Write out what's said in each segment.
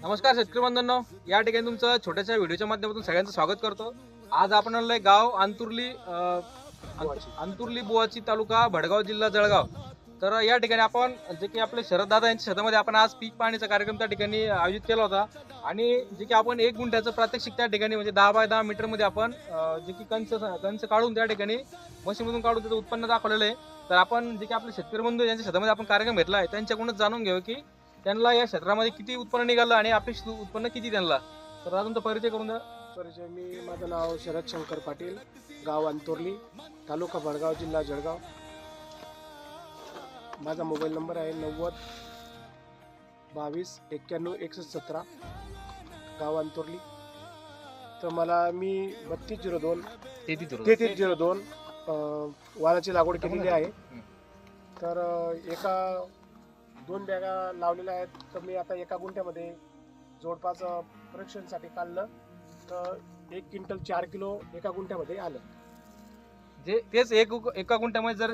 नमस्कार शेतकरी बंधूंनो, या ठिकाणी तुमचं छोट्याशा व्हिडिओच्या माध्यमातून सगळ्यांचं स्वागत करतो। आज आपण आलोय गाव अंतुर्ली बुवाची तालुका भडगाव जिल्हा जळगाव। तर या ठिकाणी आपण जे की आपले शरद दादा यांच्या शेतामध्ये आपण आज पीक पाहण्याचा कार्यक्रम त्या ठिकाणी आयोजित केला होता आणि जे की आपण 1 गुंठ्याचं प्रात्यक्षिक त्या ठिकाणी म्हणजे 10 बाय 10 मीटर मध्ये आपण जे की कंच काढून त्या ठिकाणी मशीनमधून काढून त्याचं उत्पन्न दाखवलेलं आहे। तर आपण जे की आपले शेतकरी बंधू यांच्या शेतामध्ये आपण कार्यक्रम घेतला आहे त्यांच्याकडूनच जाणून घेऊ की त्यांना या क्षेत्रामध्ये किती उत्पन्न निघालं आणि अपेक्षित उत्पन्न किती त्यांना। तर अजून तो परिचय करून द्या। परिचय माझं नाव शरद शंकर पाटील, गाव अंतुर्ली, तालुका भडगाव, जिल्हा जळगाव। माझा मोबाईल नंबर आहे 90 22 91 61 17, गाव अंतुर्ली। तर मी 3202 3302 वाणाची लागवड केलेली आहे। तर एका 2 बॅगा लावलेल्या आहेत। तर मी आता एका गुंठ्यामध्ये जवळपास प्रोडक्शनसाठी काढलं तर 1 क्विंटल 4 किलो एका गुंठ्यामध्ये आलं। जे तेच एका गुंठ्यामध्ये जर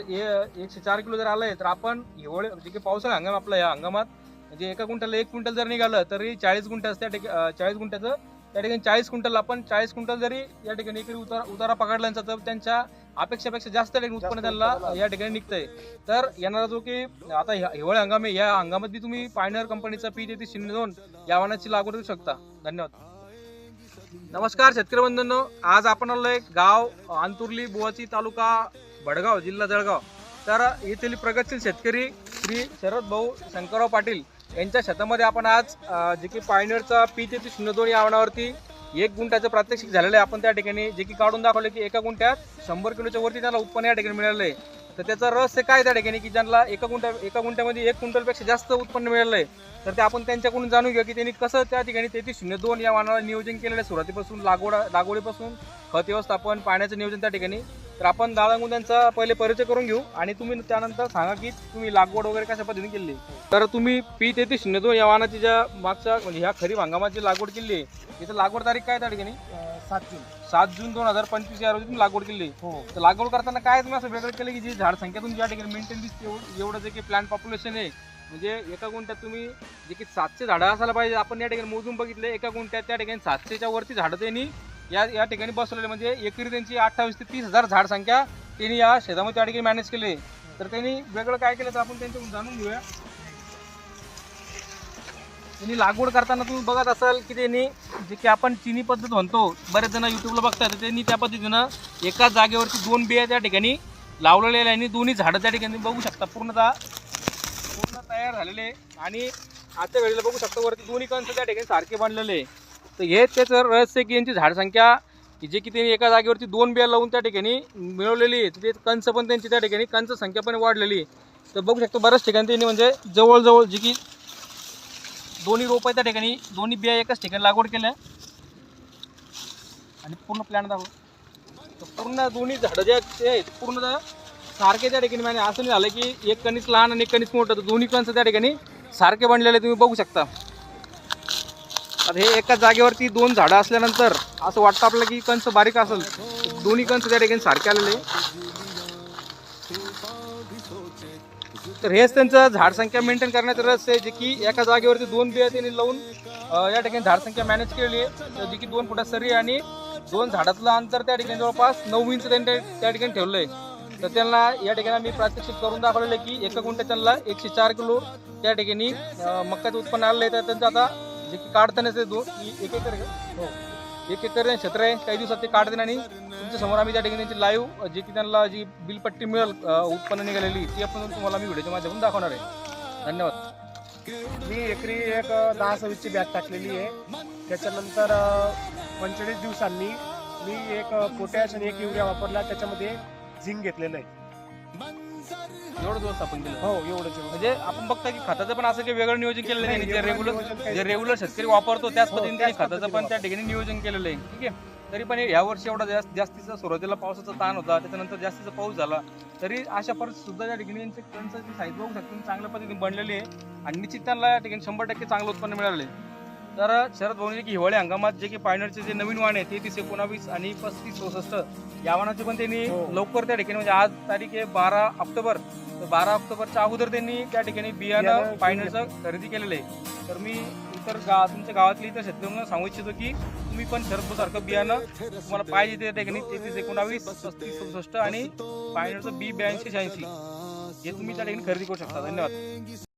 104 किलो जर आलंय तर आपण एवढे जे की पावसाळा हंगाम आपला या हंगामात म्हणजे एका गुंठ्याला 1 क्विंटल जर निघालं तरी 40 गुंठ्याचं त्या ठिकाणी 40 गुंठ्याचं त्या ठिकाणी 40 क्विंटल आपण 40 क्विंटल जरी या ठिकाणी एकरी उतारा पकडल्यानंतर तर त्यांच्या अपेक्षेपेक्षा जास्त उत्पन्न त्यांना या ठिकाणी निघतंय। तर येणारा जो की आता हिवाळी हंगाम आहे या हंगामात बी तुम्ही पायनर कंपनीचा P3302 या वाणाची लागवड करू शकता। धन्यवाद। नमस्कार शेतकरी बंधूंनो, आज आपण आलोय गाव अंतुर्ली बुवाची तालुका भडगाव जिल्हा जळगाव। तर येथील प्रगतशील शेतकरी श्री शरद भाऊ शंकरराव पाटील यांच्या शेतामध्ये आपण आज जे की पायनरचा P3302 या वाणावरती 1 गुंठ्याचं प्रात्यक्षिक झालेलं आहे। आपण त्या ठिकाणी जे की काढून दाखवले की एका गुंठ्यात 100 किलोच्या वरती त्याला उत्पन्न या ठिकाणी मिळालं आहे। तर त्याचं रहस्य काय त्या ठिकाणी की ज्यांना एका गुंठ्यामध्ये 1 क्विंटलपेक्षा जास्त उत्पन्न मिळालं आहे तर ते आपण त्यांच्याकडून जाणून घेऊ की त्यांनी कसं त्या ठिकाणी 3302 या वाणाला नियोजन केलेलं आहे। सुरुवातीपासून लागवडीपासून खत व्यवस्थापन पाण्याचं नियोजन त्या ठिकाणी। तर आपण दादांकडून त्यांचा पहिले परिचय करून घेऊ आणि तुम्ही त्यानंतर सांगा की तुम्ही लागवड वगैरे कशा पद्धतीने केली। तर तुम्ही P3302 या वाणाची ज्या मागच्या म्हणजे ह्या खरीप हंगामाची लागवड केली आहे तिथं लागवड तारीख काय त्या ठिकाणी 7 जून 2025 या रोजी तुम्ही लागवड केली। तर लागवड करताना काय तुम्ही असं वेगळं केलं की जी झाड संख्या तुमची या ठिकाणी मेंटेन दिसते एवढं जे की प्लांट पॉप्युलेशन आहे म्हणजे एका गुंठ्यात तुम्ही जे की 700 झाडं असायला पाहिजे। आपण या ठिकाणी मोजून बघितले एका गुंठ्यात त्या ठिकाणी 700च्या वरती झाडं त्यांनी या ठिकाणी बसवलेले म्हणजे एकरी त्यांची 28 ते 30 हजार झाड संख्या त्यांनी या शेतामध्ये त्या ठिकाणी मॅनेज केले। तर त्यांनी वेगळं काय केलं तर आपण त्यांच्याकडून जाणून घेऊया। त्यांनी लागवड करताना तुम्ही बघत असाल की त्यांनी जे की आपण चिनी पद्धत म्हणतो बरेच जण युट्यूबला बघतात त्यांनी त्या पद्धतीनं एका जागेवरती 2 बिया त्या ठिकाणी लावलेल्या आणि दोन्ही झाडं त्या ठिकाणी बघू शकता पूर्ण तयार झालेले आणि आजच्या वेळेला बघू शकता वरती दोन्ही कंस त्या ठिकाणी सारखे बांधलेले। तर हे त्याचं रहस्य की यांची झाड संख्या जे की त्यांनी एका जागेवरती 2 बिया लावून त्या ठिकाणी मिळवलेली आहे। ते कंस पण त्यांची त्या ठिकाणी कंस संख्या पण वाढलेली। तर बघू शकतो बऱ्याच ठिकाणी त्यांनी म्हणजे जवळजवळ जे की दोन्ही रोप त्या ठिकाणी दोन्ही बिया एकाच ठिकाणी लागवड केल्या आणि पूर्ण प्लॅन दाखव पूर्ण दोन्ही झाडं जे आहेत पूर्ण सारखे त्या ठिकाणी म्हणजे असं नाही झालं की एक कणीस लहान आणि एक कणीस मोठं तर दोन्ही कंस त्या ठिकाणी सारखे बनलेले तुम्ही बघू शकता। आता हे एकाच जागेवरती 2 झाडं असल्यानंतर असं वाटतं आपल्याला की कंस बारीक असेल दोन्ही कंस त्या ठिकाणी सारखे आलेले। तर हेच त्यांचं झाड संख्या मेंटेन करण्याचं रहस्य आहे जे की एका जागेवरती 2 बिया त्यांनी लावून या ठिकाणी झाड संख्या मॅनेज केलेली आहे। जी की 2 फुटात सरी आणि 2 झाडातलं अंतर त्या ठिकाणी जवळपास 9 इंच त्यांनी त्या ठिकाणी ठेवलं आहे। तर त्यांना या ठिकाणी मी प्रात्यक्षिक करून दाखवलेलं आहे की एका गुंठ्यात त्यांना 104 किलो त्या ठिकाणी मक्याचं उत्पन्न आलेलं आहे। तर त्यांचं आता जे की काढतानाच एक एकर क्षेत्र आहे काही दिवसात ते काढतील आणि तुमच्या समोर आम्ही त्या ठिकाणी त्यांची लाईव्ह जे की त्यांना जी बिलपट्टी मिळेल उत्पन्न निघालेली ती आपण तुम्हाला मी व्हिडिओच्या माध्यमातून दाखवणार आहे। धन्यवाद। मी एकरी एक 10-26ची बॅग टाकलेली आहे। त्याच्यानंतर 45 दिवसांनी मी एक पोटॅश आणि एक युरिया वापरला, त्याच्यामध्ये झिंक घेतलेलं आहे। एवढं दिवस आपण केलं हो एवढंच म्हणजे आपण बघता की खताचं पण असं काही वेगळं नियोजन केलेलं नाही जे रेग्युलर शेतकरी वापरतो त्याच पद्धतीने खताचं पण त्या ठिकाणी नियोजन केलेलं आहे। ठीक आहे। तरी पण या वर्षी एवढा जास्तीचा सुरुवातीला पावसाचा ताण होता त्याच्यानंतर जास्तीचा पाऊस झाला तरी अशा परिस्थितीत सुद्धा त्या ठिकाणी यांची कणसाची साईज बघू शकतो चांगल्या पद्धतीने बनलेली आहे आणि निश्चित त्यांना या ठिकाणी 100% चांगलं उत्पन्न मिळाले। तर शरद भाऊनी की हिवाळी हंगामात जे की पायनरचे जे नवीन वाण आहे 3319 आणि 3566 या वाणाचे पण त्यांनी लवकर त्या ठिकाणी म्हणजे आज तारीख आहे 12 ऑक्टोबर तर 12 ऑक्टोबरच्या अगोदर त्यांनी त्या ठिकाणी बियाणं पायनरचं खरेदी केलेलं आहे। तर मी तर तुमच्या गावातली तर शेतकऱ्यांना सांगू इच्छितो की तुम्ही पण शरद सारखं बियाणं तुम्हाला पाहिजे त्या ठिकाणी 3319 3567 आणि पायनरचं बी 8286 हे तुम्ही त्या ठिकाणी खरेदी करू शकता. धन्यवाद.